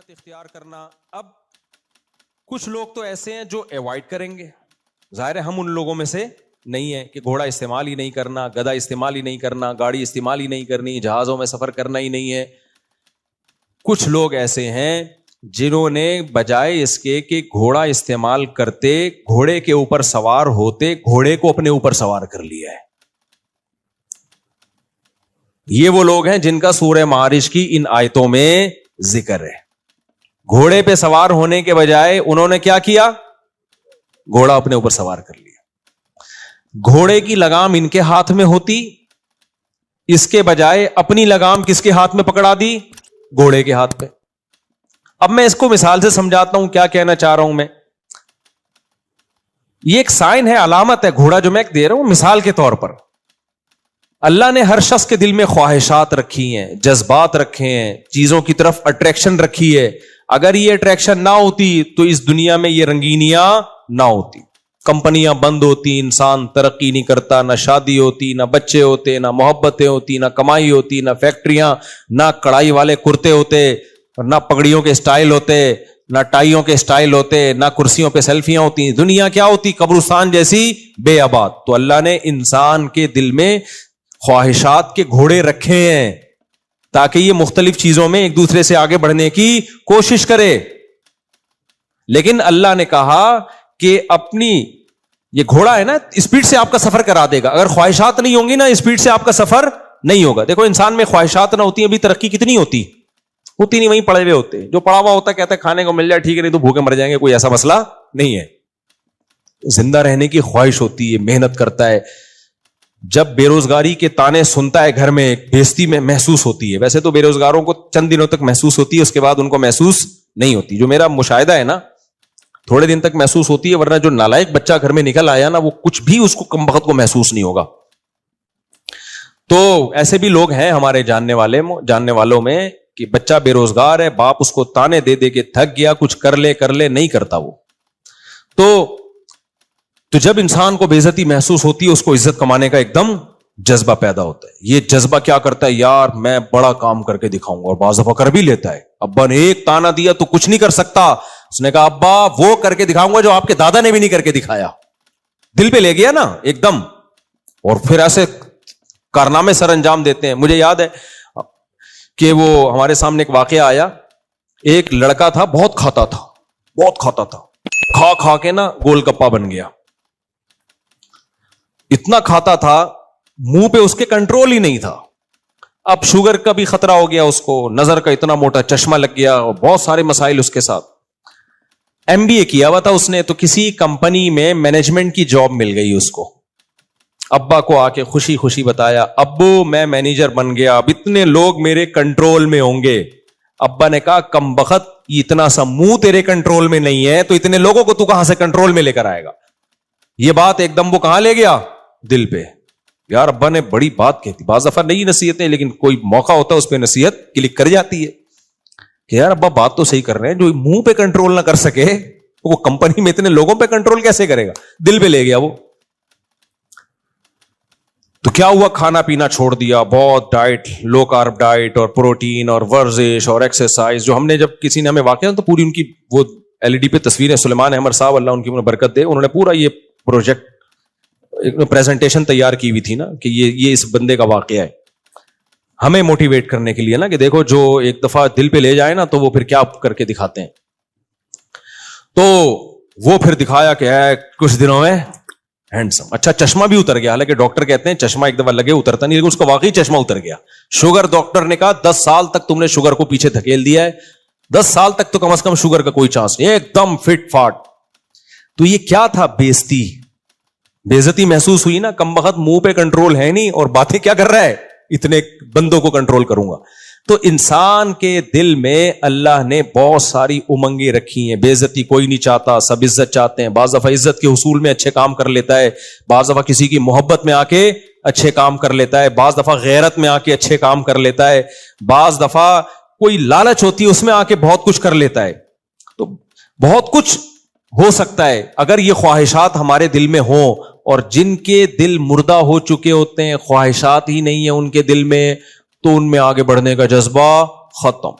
غنیمت اختیار کرنا. اب کچھ لوگ تو ایسے ہیں جو ایوائڈ کریں گے, ظاہر ہے ہم ان لوگوں میں سے نہیں ہے کہ گھوڑا استعمال ہی نہیں کرنا, گدھا استعمال ہی نہیں کرنا, گاڑی استعمال ہی نہیں کرنی, جہازوں میں سفر کرنا ہی نہیں ہے. کچھ لوگ ایسے ہیں جنہوں نے بجائے اس کے کہ گھوڑا استعمال کرتے, گھوڑے کے اوپر سوار ہوتے, گھوڑے کو اپنے اوپر سوار کر لیا ہے. یہ وہ لوگ ہیں جن کا سورہ معارج کی ان آیتوں میں ذکر ہے. گھوڑے پہ سوار ہونے کے بجائے انہوں نے کیا کیا؟ گھوڑا اپنے اوپر سوار کر لیا. گھوڑے کی لگام ان کے ہاتھ میں ہوتی, اس کے بجائے اپنی لگام کس کے ہاتھ میں پکڑا دی؟ گھوڑے کے ہاتھ پہ. اب میں اس کو مثال سے سمجھاتا ہوں کیا کہنا چاہ رہا ہوں میں. یہ ایک سائن ہے, علامت ہے, گھوڑا جو میں دے رہا ہوں مثال کے طور پر. اللہ نے ہر شخص کے دل میں خواہشات رکھی ہیں, جذبات رکھے ہیں, چیزوں کی طرف اٹریکشن رکھی ہے. اگر یہ اٹریکشن نہ ہوتی تو اس دنیا میں یہ رنگینیاں نہ ہوتی, کمپنیاں بند ہوتی, انسان ترقی نہیں کرتا, نہ شادی ہوتی, نہ بچے ہوتے, نہ محبتیں ہوتی, نہ کمائی ہوتی, نہ فیکٹریاں, نہ کڑائی والے کرتے ہوتے, نہ پگڑیوں کے سٹائل ہوتے, نہ ٹائیوں کے سٹائل ہوتے, نہ کرسیوں پہ سیلفیاں ہوتی. دنیا کیا ہوتی؟ قبرستان جیسی بے آباد. تو اللہ نے انسان کے دل میں خواہشات کے گھوڑے رکھے ہیں تاکہ یہ مختلف چیزوں میں ایک دوسرے سے آگے بڑھنے کی کوشش کرے. لیکن اللہ نے کہا کہ اپنی یہ گھوڑا ہے نا, اسپیڈ سے آپ کا سفر کرا دے گا. اگر خواہشات نہیں ہوں گی نا, اسپیڈ سے آپ کا سفر نہیں ہوگا. دیکھو انسان میں خواہشات نہ ہوتی, ابھی ترقی کتنی ہوتی نہیں, وہیں پڑے ہوئے ہوتے. جو پڑا ہوا ہوتا کہتا ہے کھانے کو مل جائے ٹھیک ہے, نہیں تو بھوکے مر جائیں گے, کوئی ایسا مسئلہ نہیں ہے. زندہ رہنے کی خواہش ہوتی ہے, محنت کرتا ہے. جب بے روزگاری کے تانے سنتا ہے گھر میں, بےزتی میں محسوس ہوتی ہے. ویسے تو بے روزگاروں کو چند دنوں تک محسوس ہوتی ہے, اس کے بعد ان کو محسوس نہیں ہوتی. جو میرا مشاہدہ ہے نا, تھوڑے دن تک محسوس ہوتی ہے, ورنہ جو نالائق بچہ گھر میں نکل آیا نا, وہ کچھ بھی اس کو کم وقت کو محسوس نہیں ہوگا. تو ایسے بھی لوگ ہیں ہمارے جاننے والوں میں کہ بچہ بے روزگار ہے, باپ اس کو تانے دے دے کے تھک گیا, کچھ کر لے نہیں کرتا وہ. تو جب انسان کو بے عزتی محسوس ہوتی ہے, اس کو عزت کمانے کا ایک دم جذبہ پیدا ہوتا ہے. یہ جذبہ کیا کرتا ہے, یار میں بڑا کام کر کے دکھاؤں گا, اور بعض دفعہ کر بھی لیتا ہے. ابا نے ایک تانا دیا تو کچھ نہیں کر سکتا, اس نے کہا ابا وہ کر کے دکھاؤں گا جو آپ کے دادا نے بھی نہیں کر کے دکھایا. دل پہ لے گیا نا ایک دم, اور پھر ایسے کارنامے سر انجام دیتے ہیں. مجھے یاد ہے کہ وہ ہمارے سامنے ایک واقعہ آیا. ایک لڑکا تھا, بہت کھاتا تھا, کھا کے نا گول گپا بن گیا. اتنا کھاتا تھا, منہ پہ اس کے کنٹرول ہی نہیں تھا. اب شوگر کا بھی خطرہ ہو گیا اس کو, نظر کا اتنا موٹا چشمہ لگ گیا, اور بہت سارے مسائل اس کے ساتھ. MBA کیا ہوا تھا اس نے, تو کسی کمپنی میں مینجمنٹ کی جاب مل گئی اس کو. ابا کو آ کے خوشی خوشی بتایا, ابو میں مینیجر بن گیا, اب اتنے لوگ میرے کنٹرول میں ہوں گے. ابا نے کہا کم بخت, اتنا سا منہ تیرے کنٹرول میں نہیں ہے تو اتنے لوگوں کو تو کہاں سے کنٹرول میں لے کر آئے گا. یہ بات ایک دم وہ کہاں لے گیا, دل پہ. یار ابا نے بڑی بات کہتی. بعض دفعہ نہیں نصیحتیں, لیکن کوئی موقع ہوتا ہے اس پہ نصیحت کلک کر جاتی ہے کہ یار ابا بات تو صحیح کر رہے ہیں, جو منہ پہ کنٹرول نہ کر سکے وہ کمپنی میں اتنے لوگوں پہ کنٹرول کیسے کرے گا. دل پہ لے گیا وہ. تو کیا ہوا, کھانا پینا چھوڑ دیا, بہت ڈائٹ, لو کارب ڈائٹ, اور پروٹین, اور ورزش, اور ایکسرسائز. جو ہم نے جب کسی نے ہمیں واقعہ تو پوری ان کی وہ LED پہ تصویریں, سلیمان احمد صاحب اللہ ان کی برکت دے, انہوں نے پورا یہ پروجیکٹ پریزنٹیشن تیار کی ہوئی تھی نا کہ یہ اس بندے کا واقعہ ہے, ہمیں موٹیویٹ کرنے کے لیے نا کہ دیکھو جو ایک دفعہ دل پہ لے جائے نا تو وہ پھر کیا کر کے دکھاتے ہیں. تو وہ پھر دکھایا کہ ہے کچھ دنوں میں ہینڈسم. اچھا چشمہ بھی اتر گیا, حالانکہ ڈاکٹر کہتے ہیں چشمہ ایک دفعہ لگے اترتا نہیں, لیکن اس کا واقعی چشمہ اتر گیا. شوگر, ڈاکٹر نے کہا 10 سال تک تم نے شوگر کو پیچھے دھکیل دیا ہے, 10 سال تک تو کم از کم شوگر کا کوئی چانس نہیں, ایک دم فٹ فاٹ. تو یہ کیا تھا, بےعزتی محسوس ہوئی نا, کم بخت منہ پہ کنٹرول ہے نہیں اور باتیں کیا کر رہا ہے, اتنے بندوں کو کنٹرول کروں گا. تو انسان کے دل میں اللہ نے بہت ساری امنگیں رکھی ہیں. بے عزتی کوئی نہیں چاہتا, سب عزت چاہتے ہیں. بعض دفعہ عزت کے حصول میں اچھے کام کر لیتا ہے, بعض دفعہ کسی کی محبت میں آ کے اچھے کام کر لیتا ہے, بعض دفعہ غیرت میں آ کے اچھے کام کر لیتا ہے, بعض دفعہ کوئی لالچ ہوتی ہے اس میں آ کے بہت کچھ کر لیتا ہے. تو بہت کچھ ہو سکتا ہے اگر یہ خواہشات ہمارے دل میں ہوں, اور جن کے دل مردہ ہو چکے ہوتے ہیں, خواہشات ہی نہیں ہے ان کے دل میں, تو ان میں آگے بڑھنے کا جذبہ ختم.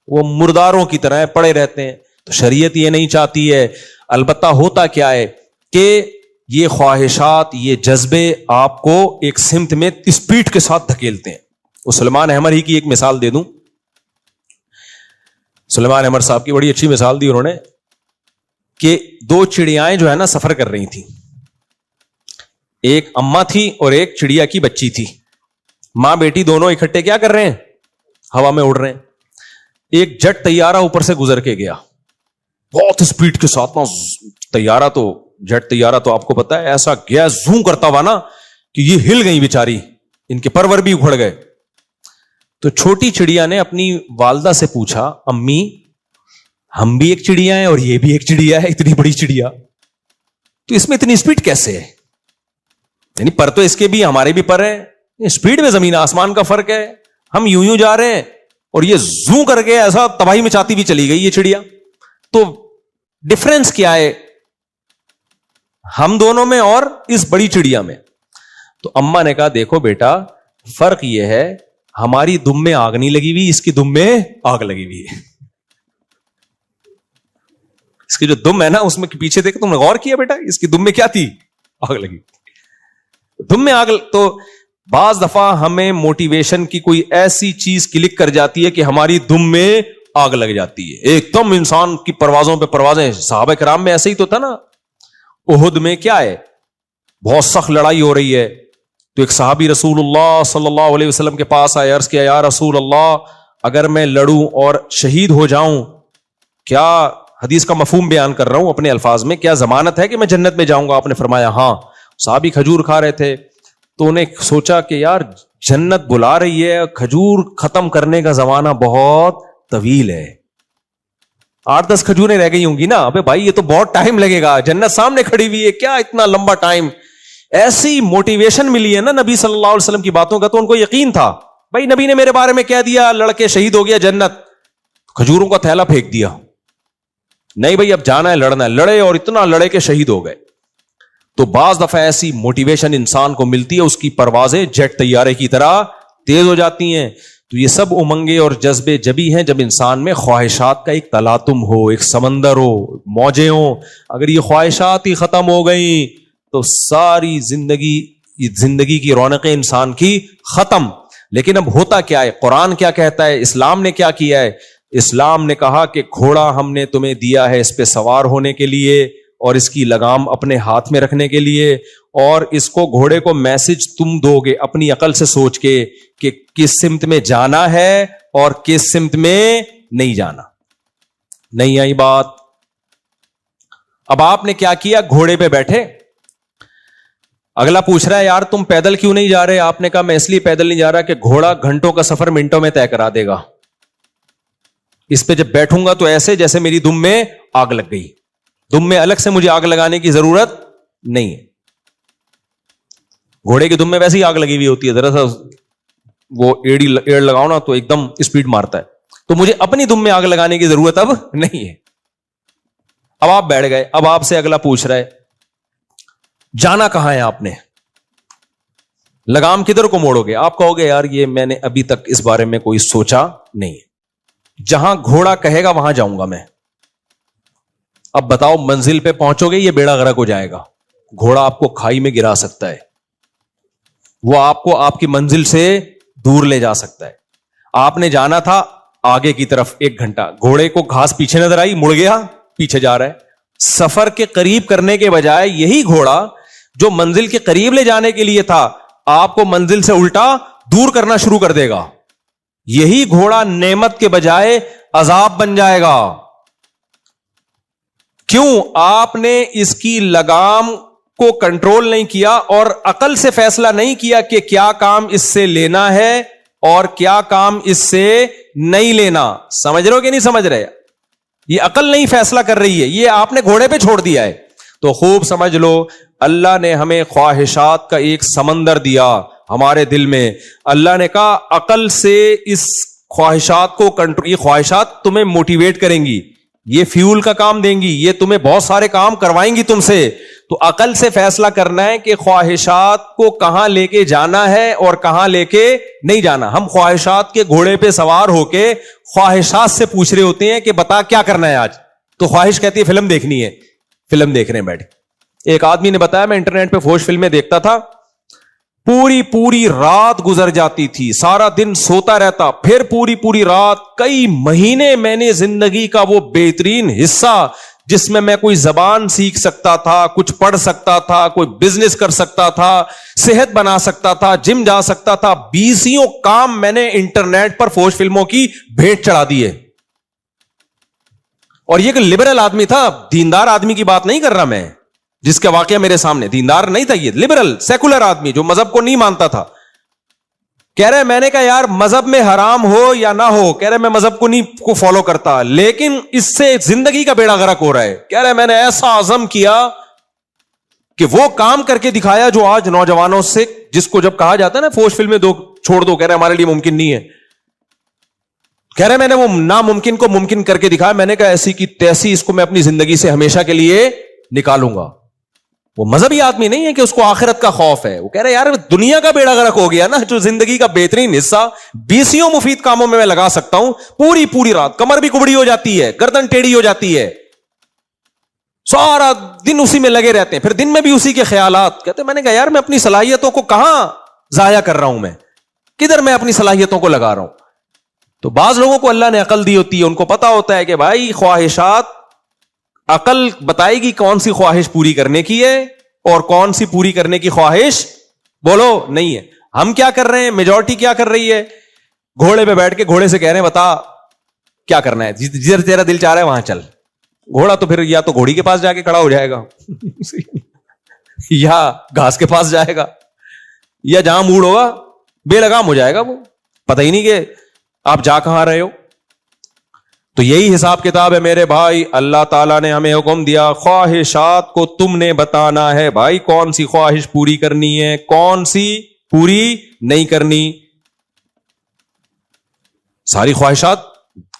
وہ مرداروں کی طرح پڑے رہتے ہیں. تو شریعت یہ نہیں چاہتی ہے. البتہ ہوتا کیا ہے کہ یہ خواہشات، یہ جذبے آپ کو ایک سمت میں اسپیڈ کے ساتھ دھکیلتے ہیں. وہ سلیمان احمر ہی کی ایک مثال دے دوں. سلیمان احمر صاحب کی بڑی اچھی مثال دی انہوں نے کہ دو چڑیائیں جو ہے نا سفر کر رہی تھیں. ایک اماں تھی اور ایک چڑیا کی بچی تھی. ماں بیٹی دونوں اکٹھے کیا کر رہے ہیں؟ ہوا میں اڑ رہے ہیں. ایک جٹ طیارہ اوپر سے گزر کے گیا بہت اسپیڈ کے ساتھ. طیارہ تو جٹ طیارہ تو آپ کو پتا ہے ایسا گیا زوم کرتا ہوا نا کہ یہ ہل گئی بیچاری، ان کے پرور بھی اکھڑ گئے. تو چھوٹی چڑیا نے اپنی والدہ سے پوچھا، امی ہم بھی ایک چڑیا ہیں اور یہ بھی ایک چڑیا ہے، اتنی بڑی چڑیا، تو اس میں اتنی اسپیڈ کیسے ہے؟ یعنی پر تو اس کے بھی ہمارے بھی پر ہے، اسپیڈ میں زمین آسمان کا فرق ہے. ہم یوں جا رہے ہیں اور یہ زوں کر کے ایسا تباہی مچاتی بھی چلی گئی یہ چڑیا. تو ڈفرنس کیا ہے ہم دونوں میں اور اس بڑی چڑیا میں؟ تو اما نے کہا دیکھو بیٹا، فرق یہ ہے ہماری دم میں آگ نہیں لگی ہوئی، اس کی دم میں آگ لگی ہوئی ہے. اس کی جو دم ہے نا اس میں پیچھے دیکھ، تم نے غور کیا بیٹا اس کی دم میں کیا تھی؟ آگ لگی. دم میں آگ. تو بعض دفعہ ہمیں موٹیویشن کی کوئی ایسی چیز کلک کر جاتی ہے کہ ہماری دم میں آگ لگ جاتی ہے، ایک دم انسان کی پروازوں پہ پروازیں. صحابہ کرام میں ایسے ہی تو تھا نا. احد میں کیا ہے، بہت سخت لڑائی ہو رہی ہے. تو ایک صحابی رسول اللہ صلی اللہ علیہ وسلم کے پاس آئے، عرض کیا یا رسول اللہ اگر میں لڑوں اور شہید ہو جاؤں، کیا، حدیث کا مفہوم بیان کر رہا ہوں اپنے الفاظ میں، کیا ضمانت ہے کہ میں جنت میں جاؤں گا؟ آپ نے فرمایا ہاں. صحابی کھجور کھا رہے تھے تو انہیں سوچا کہ یار جنت بلا رہی ہے، کھجور ختم کرنے کا زمانہ بہت طویل ہے، 8-10 کھجوریں رہ گئی ہوں گی نا. ابے بھائی یہ تو بہت ٹائم لگے گا، جنت سامنے کھڑی ہوئی ہے، کیا اتنا لمبا ٹائم. ایسی موٹیویشن ملی ہے نا نبی صلی اللہ علیہ وسلم کی باتوں کا، تو ان کو یقین تھا بھائی نبی نے میرے بارے میں کہہ دیا لڑکے شہید ہو گیا جنت. کھجوروں کا تھیلا پھینک دیا، نہیں بھائی اب جانا ہے، لڑنا ہے. لڑے اور اتنا لڑے کہ شہید ہو گئے. تو بعض دفعہ ایسی موٹیویشن انسان کو ملتی ہے، اس کی پروازیں جیٹ طیارے کی طرح تیز ہو جاتی ہیں. تو یہ سب امنگیں اور جذبے جبھی ہیں جب انسان میں خواہشات کا ایک تلاطم ہو، ایک سمندر ہو، موجیں ہوں. اگر یہ خواہشات ہی ختم ہو گئیں تو ساری زندگی کی رونقیں انسان کی ختم. لیکن اب ہوتا کیا ہے، قرآن کیا کہتا ہے، اسلام نے کیا کیا ہے؟ اسلام نے کہا کہ گھوڑا ہم نے تمہیں دیا ہے اس پہ سوار ہونے کے لیے اور اس کی لگام اپنے ہاتھ میں رکھنے کے لیے، اور اس کو گھوڑے کو میسج تم دو گے اپنی عقل سے سوچ کے کہ کس سمت میں جانا ہے اور کس سمت میں نہیں جانا. نہیں آئی بات؟ اب آپ نے کیا کیا، گھوڑے پہ بیٹھے. اگلا پوچھ رہا ہے یار تم پیدل کیوں نہیں جا رہے؟ آپ نے کہا میں اس لیے پیدل نہیں جا رہا کہ گھوڑا گھنٹوں کا سفر منٹوں میں طے کرا دے گا. اس پہ جب بیٹھوں گا تو ایسے جیسے میری دم میں آگ لگ گئی. دم میں الگ سے مجھے آگ لگانے کی ضرورت نہیں ہے. گھوڑے کی دم میں ویسے ہی آگ لگی ہوئی ہوتی ہے، ذرا سا وہ ایڑ لگاؤ نا تو ایک دم اسپیڈ مارتا ہے. تو مجھے اپنی دم میں آگ لگانے کی ضرورت اب نہیں ہے. اب آپ بیٹھ گئے. اب آپ سے اگلا پوچھ رہا ہے جانا کہاں ہے آپ نے، لگام کدھر کو موڑو گے؟ آپ کہو گے یار یہ میں نے ابھی تک اس بارے میں کوئی سوچا نہیں ہے، جہاں گھوڑا کہے گا وہاں جاؤں گا میں. اب بتاؤ منزل پہ پہنچو گے یہ بیڑا غرق ہو جائے گا. گھوڑا آپ کو کھائی میں گرا سکتا ہے، وہ آپ کو آپ کی منزل سے دور لے جا سکتا ہے. آپ نے جانا تھا آگے کی طرف 1 گھنٹہ، گھوڑے کو گھاس پیچھے نظر آئی، مڑ گیا، پیچھے جا رہا ہے. سفر کے قریب کرنے کے بجائے یہی گھوڑا جو منزل کے قریب لے جانے کے لیے تھا آپ کو منزل سے الٹا دور کرنا شروع کر دے گا. یہی گھوڑا نعمت کے بجائے عذاب بن جائے گا. کیوں؟ آپ نے اس کی لگام کو کنٹرول نہیں کیا اور عقل سے فیصلہ نہیں کیا کہ کیا کام اس سے لینا ہے اور کیا کام اس سے نہیں لینا. سمجھ رہے ہو کہ نہیں سمجھ رہے؟ یہ عقل نہیں فیصلہ کر رہی ہے، یہ آپ نے گھوڑے پہ چھوڑ دیا ہے. تو خوب سمجھ لو اللہ نے ہمیں خواہشات کا ایک سمندر دیا ہمارے دل میں. اللہ نے کہا عقل سے اس خواہشات کو کنٹرول، یہ خواہشات تمہیں موٹیویٹ کریں گی، یہ فیول کا کام دیں گی، یہ تمہیں بہت سارے کام کروائیں گی تم سے. تو عقل سے فیصلہ کرنا ہے کہ خواہشات کو کہاں لے کے جانا ہے اور کہاں لے کے نہیں جانا. ہم خواہشات کے گھوڑے پہ سوار ہو کے خواہشات سے پوچھ رہے ہوتے ہیں کہ بتا کیا کرنا ہے آج. تو خواہش کہتی ہے فلم دیکھنی ہے, فلم دیکھ رہے ہیں بیٹھے. ایک آدمی نے بتایا میں انٹرنیٹ پہ فوش فلمیں دیکھتا تھا, پوری رات گزر جاتی تھی, سارا دن سوتا رہتا, پھر پوری رات, کئی مہینے میں نے زندگی کا وہ بہترین حصہ جس میں میں کوئی زبان سیکھ سکتا تھا, کچھ پڑھ سکتا تھا, کوئی بزنس کر سکتا تھا, صحت بنا سکتا تھا, جم جا سکتا تھا, 20 کام میں نے انٹرنیٹ پر فوش فلموں کی بھیٹ چڑھا دی ہے. اور یہ کہ لبرل آدمی تھا, دیندار آدمی کی بات نہیں کر رہا میں, جس کا واقعہ میرے سامنے دیندار نہیں تھا, یہ لبرل سیکولر آدمی جو مذہب کو نہیں مانتا تھا. کہہ رہے میں نے کہا یار مذہب میں حرام ہو یا نہ ہو, کہہ رہے میں مذہب کو نہیں کو فالو کرتا, لیکن اس سے زندگی کا بیڑا غرق ہو رہا ہے. کہہ رہے میں نے ایسا عزم کیا کہ وہ کام کر کے دکھایا جو آج نوجوانوں سے, جس کو جب کہا جاتا ہے نا فوش فلمیں دو چھوڑ دو, کہہ رہے ہمارے لیے ممکن نہیں ہے. کہہ رہے میں نے وہ ناممکن کو ممکن کر کے دکھایا. میں نے کہا ایسی کی تیسی اس کو میں اپنی زندگی سے ہمیشہ کے لیے نکالوں گا. وہ مذہبی آدمی نہیں ہے کہ اس کو آخرت کا خوف ہے. وہ کہہ رہے یار دنیا کا بیڑا غرق ہو گیا نا, جو زندگی کا بہترین حصہ 20 مفید کاموں میں لگا سکتا ہوں, پوری رات کمر بھی کبڑی ہو جاتی ہے, گردن ٹیڑھی ہو جاتی ہے, سارا دن اسی میں لگے رہتے ہیں, پھر دن میں بھی اسی کے خیالات. کہتے میں نے کہا یار میں اپنی صلاحیتوں کو کہاں ضائع کر رہا ہوں, میں کدھر میں اپنی صلاحیتوں کو لگا رہا ہوں. تو بعض لوگوں کو اللہ نے عقل دی ہوتی ہے, ان کو پتا ہوتا ہے کہ بھائی خواہشات, عقل بتائے گی کون سی خواہش پوری کرنے کی ہے اور کون سی پوری کرنے کی خواہش بولو نہیں ہے. ہم کیا کر رہے ہیں, میجورٹی کیا کر رہی ہے, گھوڑے پہ بیٹھ کے گھوڑے سے کہہ رہے ہیں بتا کیا کرنا ہے, جدھر تیرا دل چاہ رہا ہے وہاں چل. گھوڑا تو پھر یا تو گھوڑی کے پاس جا کے کھڑا ہو جائے گا یا گھاس کے پاس جائے گا, یا جہاں موڑ ہوگا بے لگام ہو جائے گا. وہ پتہ ہی نہیں کہ آپ جا کہاں رہے ہو. تو یہی حساب کتاب ہے میرے بھائی. اللہ تعالیٰ نے ہمیں حکم دیا خواہشات کو تم نے بتانا ہے بھائی, کون سی خواہش پوری کرنی ہے, کون سی پوری نہیں کرنی. ساری خواہشات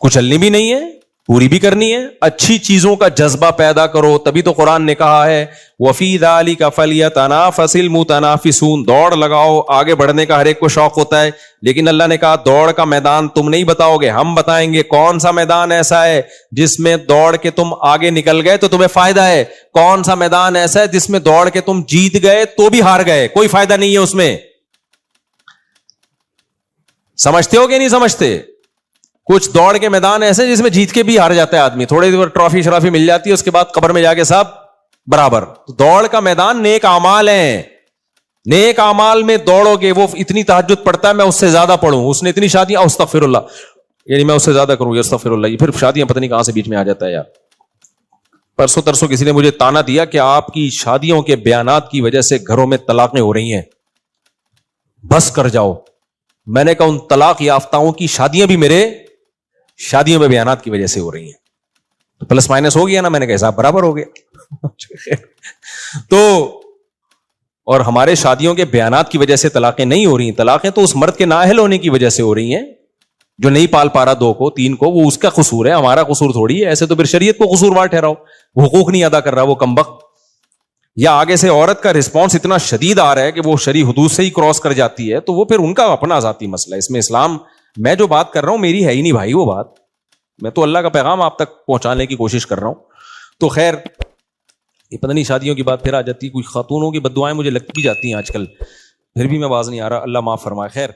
کچلنی بھی نہیں ہے, پوری بھی کرنی ہے. اچھی چیزوں کا جذبہ پیدا کرو, تبھی تو قرآن نے کہا ہے وَفِي ذَلِكَ فَلْيَتَنَافَسِ الْمُتَنَافِسُونَ, دوڑ لگاؤ, آگے بڑھنے کا ہر ایک کو شوق ہوتا ہے, لیکن اللہ نے کہا دوڑ کا میدان تم نہیں بتاؤ گے, ہم بتائیں گے. کون سا میدان ایسا ہے جس میں دوڑ کے تم آگے نکل گئے تو تمہیں فائدہ ہے, کون سا میدان ایسا ہے جس میں دوڑ کے تم جیت گئے تو بھی ہار گئے, کوئی فائدہ نہیں ہے اس میں. سمجھتے ہو کہ نہیں سمجھتے؟ کچھ دوڑ کے میدان ایسے جس میں جیت کے بھی ہار جاتا ہے آدمی, تھوڑی دیر ٹرافی شرافی مل جاتی ہے, اس کے بعد قبر میں جا کے سب برابر. دوڑ کا میدان نیک اعمال ہیں, نیک اعمال میں دوڑو گے. وہ اتنی تہجد پڑھتا ہے میں اس سے زیادہ پڑھوں, اس نے اتنی شادیاں استغفر اللہ, یعنی میں اس سے زیادہ کروں استغفر اللہ, یہ پھر شادیاں پتہ نہیں کہاں سے بیچ میں آ جاتا ہے یار. پرسوں ترسوں کسی نے مجھے تانا دیا کہ آپ کی شادیوں کے بیانات کی وجہ سے گھروں میں طلاقیں ہو رہی ہیں, بس کر جاؤ. میں نے کہا ان طلاق یافتاؤں کی شادیاں بھی میرے شادیوں میں بیانات کی وجہ سے ہو رہی ہیں, تو پلس مائنس ہو گیا نا. میں نے کہا حساب برابر ہو گیا. تو اور ہمارے شادیوں کے بیانات کی وجہ سے طلاقیں نہیں ہو رہی ہیں, طلاقیں تو اس مرد کے نااہل ہونے کی وجہ سے ہو رہی ہیں جو نہیں پال پا رہا 2 کو 3 کو, وہ اس کا قصور ہے, ہمارا قصور تھوڑی ہے. ایسے تو پھر شریعت کو قصوروار ٹھہراؤ, حقوق نہیں ادا کر رہا وہ کمبخت, یا آگے سے عورت کا رسپانس اتنا شدید آ رہا ہے کہ وہ شرعی حدود سے ہی کراس کر جاتی ہے, تو وہ پھر ان کا اپنا ذاتی مسئلہ ہے. اس میں اسلام, میں جو بات کر رہا ہوں میری ہے ہی نہیں بھائی وہ بات, میں تو اللہ کا پیغام آپ تک پہنچانے کی کوشش کر رہا ہوں. تو خیر یہ پتہ نہیں شادیوں کی بات پھر آ جاتی ہے, کوئی خاتونوں کی بددعائیں مجھے لگتی جاتی ہیں آج کل, پھر بھی میں باز نہیں آ رہا, اللہ معاف فرمائے. خیر